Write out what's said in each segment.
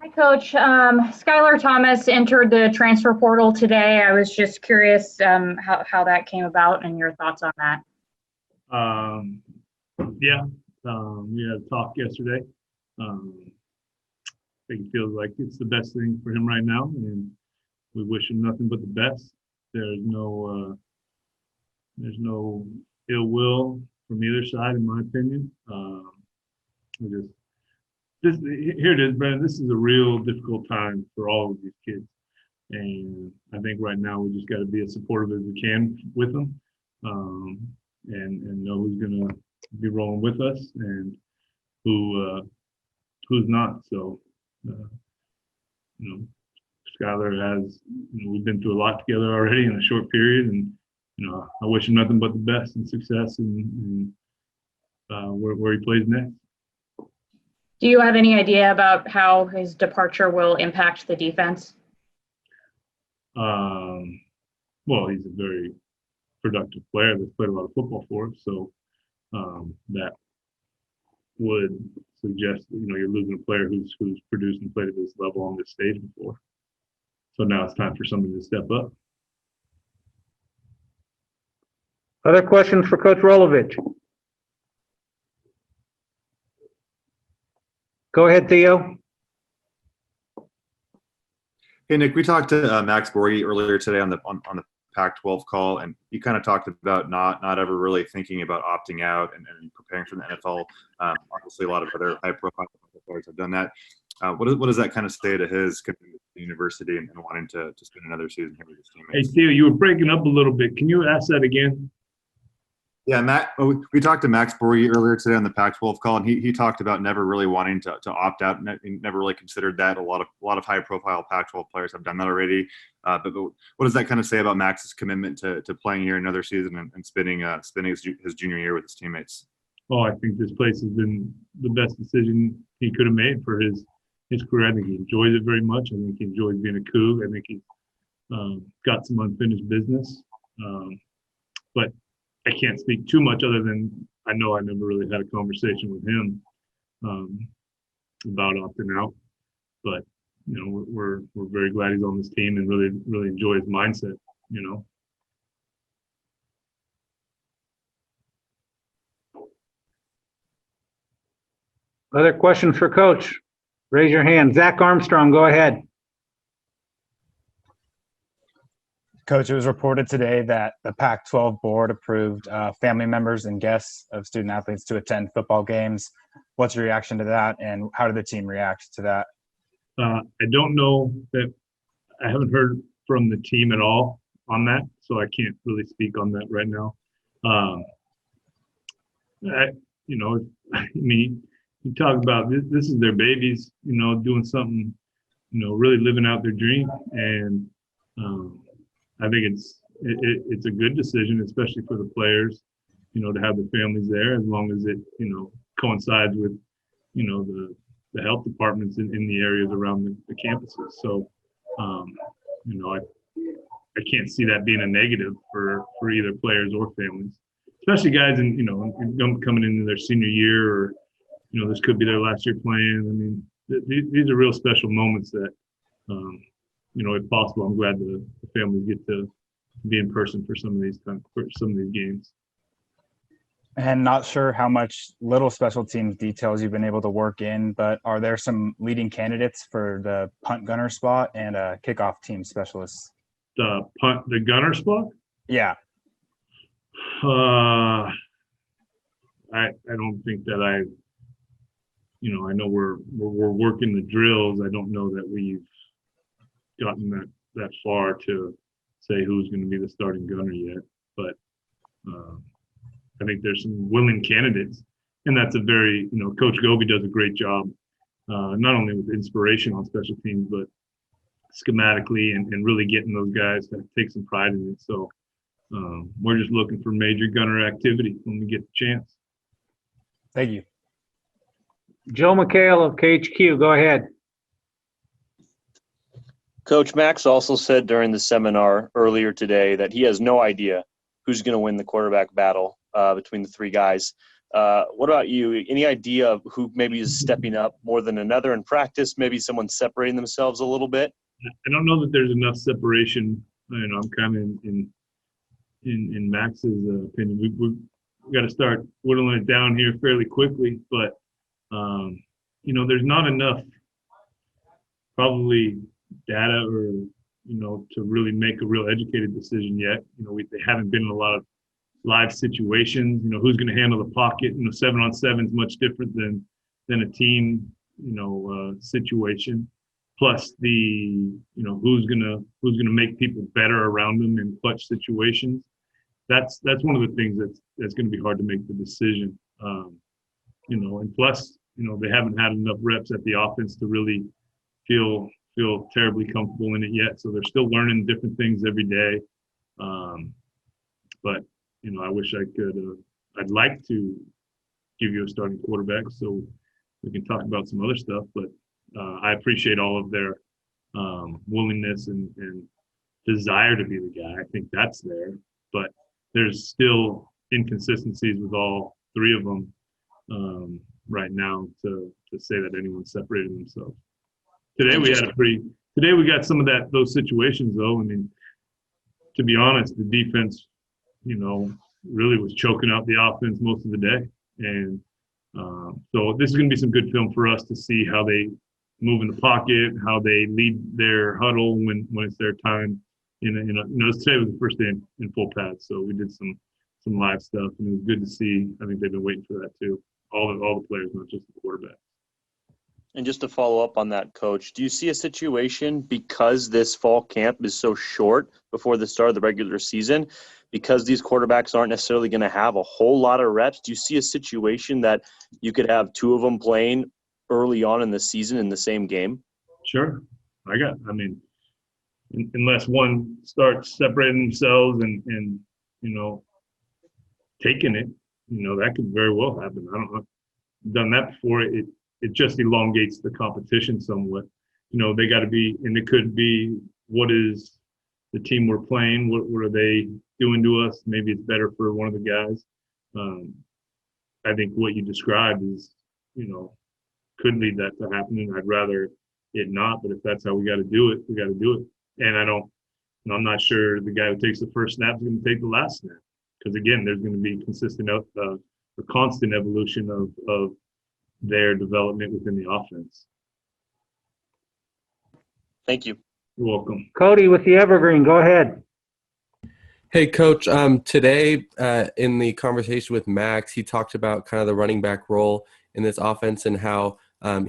Hi, Coach. Skylar Thomas entered the transfer portal today. I was just curious how that came about and your thoughts on that. Um, yeah, we had a talk yesterday. I think it feels like it's the best thing for him right now, and we wish him nothing but the best. There's no ill will from either side, in my opinion. Here it is, Brandon. This is a real difficult time for all of these kids, and I think right now we just got to be as supportive as we can with them, and know who's gonna be rolling with us and who's not. So, Skylar has, we've been through a lot together already in a short period, and I wish him nothing but the best and success and where he plays next. Do you have any idea about how his departure will impact the defense? Well, he's a very productive player that's played a lot of football for us, so that would suggest that, you're losing a player who's produced and played at this level on this stage before. So now it's time for somebody to step up. Other questions for Coach Rolovich? Go ahead, Theo. Hey, Nick, we talked to Max Borghi earlier today on the Pac-12 call, and he kind of talked about not ever really thinking about opting out and preparing for the NFL. Obviously, a lot of other high-profile players have done that. What does that kind of say to his commitment to the university and wanting to spend another season here with his teammates? Hey, Theo, you were breaking up a little bit. Can you ask that again? Yeah, we talked to Max Borghi earlier today on the Pac-12 call, and he talked about never really wanting to opt out. Never really considered that. A lot of high-profile Pac-12 players have done that already. But what does that kind of say about Max's commitment to playing here another season and spending his junior year with his teammates? Oh, I think this place has been the best decision he could have made for his career. I think he enjoys it very much. I think he enjoys being a Coug. I think he's got some unfinished business. But I can't speak too much other than I know I never really had a conversation with him about opting out. But we're very glad he's on this team and really enjoy his mindset. Other questions for Coach? Raise your hand. Zach Armstrong, go ahead. Coach, it was reported today that the Pac-12 board approved family members and guests of student athletes to attend football games. What's your reaction to that, and how did the team react to that? I don't know that. I haven't heard from the team at all on that, so I can't really speak on that right now. You talk about this is their babies, doing something, really living out their dream, and I think it's a good decision, especially for the players, to have their families there, as long as it, coincides with, the health departments in the areas around the campuses. So, I can't see that being a negative for either players or families, especially guys coming into their senior year, or, this could be their last year playing. I mean, these are real special moments that, if possible, I'm glad the families get to be in person for some of these games. And not sure how much little special teams details you've been able to work in, but are there some leading candidates for the punt gunner spot and a kickoff team specialist? The gunner spot? Yeah. I don't think that I know we're working the drills. I don't know that we've gotten that far to say who's going to be the starting gunner yet, but I think there's some willing candidates, and that's a very, Coach Goby does a great job, not only with inspiration on special teams, but schematically and really getting those guys to take some pride in it. So we're just looking for major gunner activity when we get the chance. Thank you. Joe McHale of KHQ, go ahead. Coach, Max also said during the seminar earlier today that he has no idea who's going to win the quarterback battle between the three guys. What about you? Any idea of who maybe is stepping up more than another in practice? Maybe someone separating themselves a little bit? I don't know that there's enough separation. I'm kind of in Max's opinion. We got to start whittling it down here fairly quickly, but there's not enough probably data or to really make a real educated decision yet. They haven't been in a lot of live situations. Who's going to handle the pocket? 7-on-7 is much different than a team situation. Plus the who's gonna make people better around them in clutch situations. That's one of the things that's going to be hard to make the decision. And plus they haven't had enough reps at the offense to really feel terribly comfortable in it yet. So they're still learning different things every day. But I wish I could. I'd like to give you a starting quarterback so we can talk about some other stuff. But I appreciate all of their willingness and desire to be the guy. I think that's there. But there's still inconsistencies with all three of them right now to say that anyone's separated themselves. Today we got some of those situations though. I mean, to be honest, the defense, really was choking out the offense most of the day. And so this is going to be some good film for us to see how they move in the pocket, how they lead their huddle when it's their time. Today was the first day in full pads, so we did some live stuff, and it was good to see. I think they've been waiting for that too. All the players, not just the quarterback. And just to follow up on that, Coach, do you see a situation because this fall camp is so short before the start of the regular season, because these quarterbacks aren't necessarily going to have a whole lot of reps? Do you see a situation that you could have two of them playing early on in the season in the same game? Sure. Unless one starts separating themselves and taking it, that could very well happen. I don't know. I've done that before. It just elongates the competition somewhat. They got to be, and it could be, what is the team we're playing? What are they doing to us? Maybe it's better for one of the guys. I think what you described is, could lead that to happening. I'd rather it not, but if that's how we got to do it, we got to do it. And I'm not sure the guy who takes the first snap is going to take the last snap, because again, there's going to be consistent or constant evolution of their development within the offense. Thank you. You're welcome. Cody with the Evergreen, go ahead. Hey, Coach. Today in the conversation with Max, he talked about kind of the running back role in this offense and how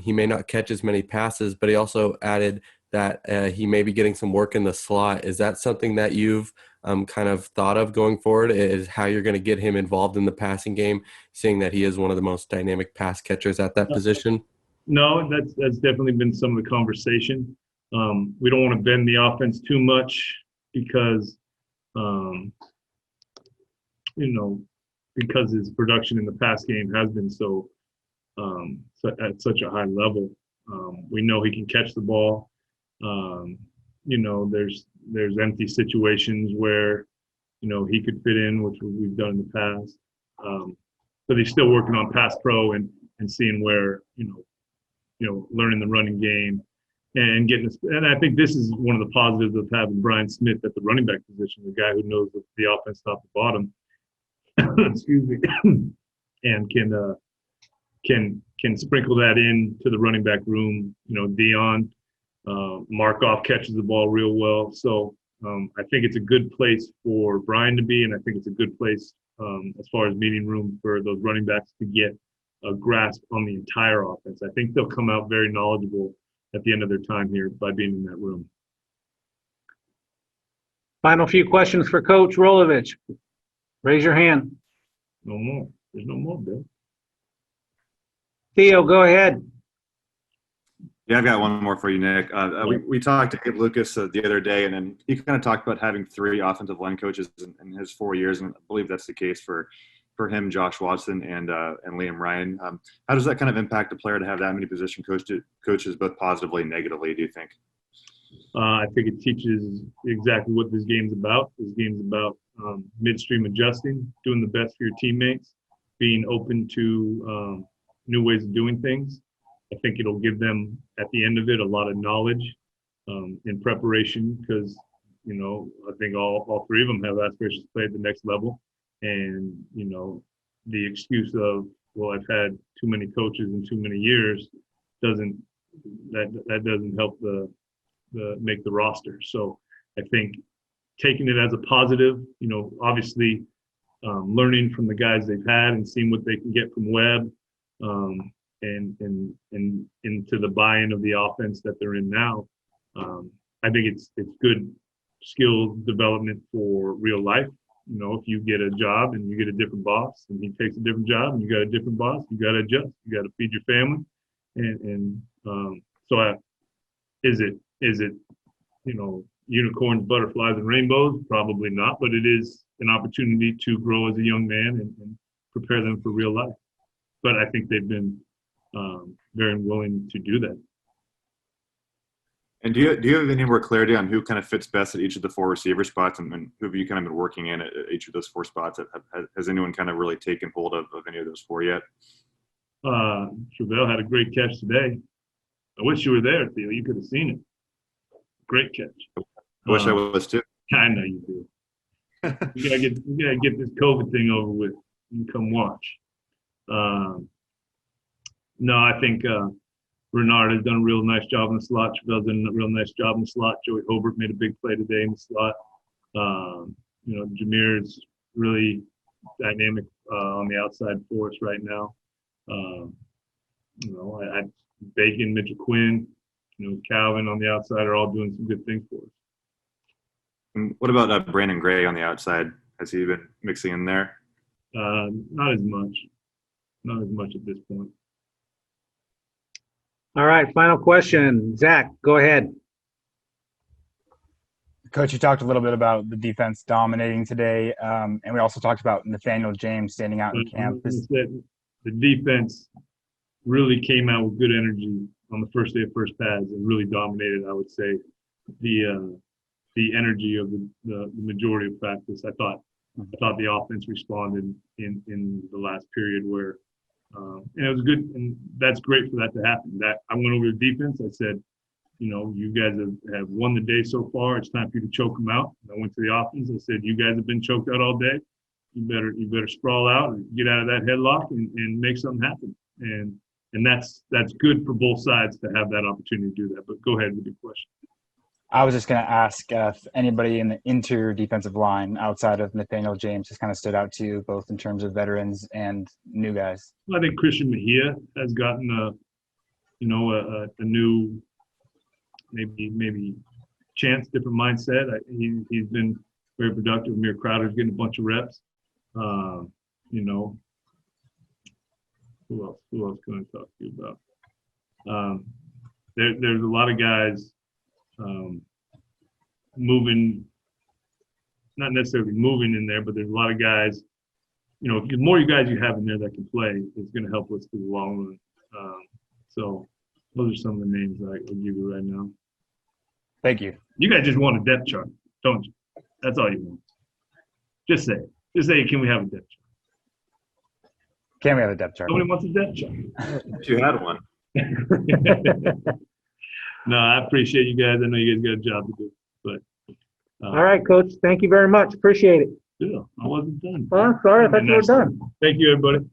he may not catch as many passes, but he also added that he may be getting some work in the slot. Is that something that you've kind of thought of going forward, is how you're going to get him involved in the passing game, seeing that he is one of the most dynamic pass catchers at that position? No, that's definitely been some of the conversation. We don't want to bend the offense too much because his production in the pass game has been so at such a high level. We know he can catch the ball. There's empty situations where he could fit in, which we've done in the past. But he's still working on pass pro and seeing where learning the running game and getting this. And I think this is one of the positives of having Brian Smith at the running back position, the guy who knows the offense top to bottom. Excuse me, and can sprinkle that in to the running back room. Dion Markov catches the ball real well, so I think it's a good place for Brian to be, and I think it's a good place as far as meeting room for those running backs to get a grasp on the entire offense. I think they'll come out very knowledgeable at the end of their time here by being in that room. Final few questions for Coach Rolovich. Raise your hand. No more. There's no more, Bill. Theo, go ahead. Yeah, I've got one more for you, Nick. We talked to Gabe Lucas the other day, and then he kind of talked about having 3 offensive line coaches in his 4 years, and I believe that's the case for him, Josh Watson, and Liam Ryan. How does that kind of impact a player to have that many position coaches, both positively and negatively, do you think? I think it teaches exactly what this game's about. This game's about midstream adjusting, doing the best for your teammates. being open to new ways of doing things. I think it'll give them, at the end of it, a lot of knowledge in preparation because, you know, I think all three of them have aspirations to play at the next level. And, you know, the excuse of, well, I've had too many coaches in too many years doesn't help the make the roster. So I think taking it as a positive, you know, obviously learning from the guys they've had and seeing what they can get from Webb and into the buy-in of the offense that they're in now. I think it's good skill development for real life. You know, if you get a job and you get a different boss and he takes a different job and you got a different boss, you got to adjust. You got to feed your family. Is it, you know, unicorns, butterflies, and rainbows? Probably not, but it is an opportunity to grow as a young man and prepare them for real life. But I think they've been very willing to do that. And do you have any more clarity on who kind of fits best at each of the four receiver spots, and who have you kind of been working in at each of those four spots? Has anyone kind of really taken hold of any of those four yet? Travell had a great catch today. I wish you were there, Theo. You could have seen it. Great catch. I wish I was too. I know you do. You gotta get this COVID thing over with and come watch. No, I think Renard has done a real nice job in the slot. Travell's done a real nice job in the slot. Joey Hobart made a big play today in the slot. You know, Jameer is really dynamic on the outside for us right now. You know, I Bacon, Mitchell Quinn, you know, Calvin on the outside are all doing some good things for us. And what about Brandon Gray on the outside? Has he been mixing in there? Not as much. Not as much at this point. All right, final question. Zach, go ahead. Coach, you talked a little bit about the defense dominating today, and we also talked about Nathaniel James standing out in camp. The defense really came out with good energy on the first day of first pads and really dominated, I would say, the energy of the majority of practice. I thought the offense responded in the last period where and it was good, and that's great for that to happen. That I went over to defense. I said, you know, you guys have won the day so far. It's time for you to choke them out. And I went to the offense. I said, you guys have been choked out all day. You better sprawl out and get out of that headlock and make something happen. And that's good for both sides to have that opportunity to do that. But go ahead with your question. I was just going to ask if anybody in the interior defensive line outside of Nathaniel James has kind of stood out to you, both in terms of veterans and new guys. I think Christian Mejia has gotten a new maybe chance, different mindset. He's been very productive. Amir Crowder's getting a bunch of reps. You know, who else can I talk to you about? There's a lot of guys moving, not necessarily moving in there, but there's a lot of guys, you know, the more you guys you have in there that can play, it's going to help us through the long run. So those are some of the names I will give you right now. Thank you. You guys just want a depth chart, don't you? That's all you want. Just say it. Just say, can we have a depth chart? Can we have a depth chart? Nobody wants a depth chart. If you had one. No, I appreciate you guys. I know you guys got a job to do. But All right, Coach. Thank you very much. Appreciate it. yeah, I wasn't done. Oh, sorry. I thought you were done. Thank you, everybody.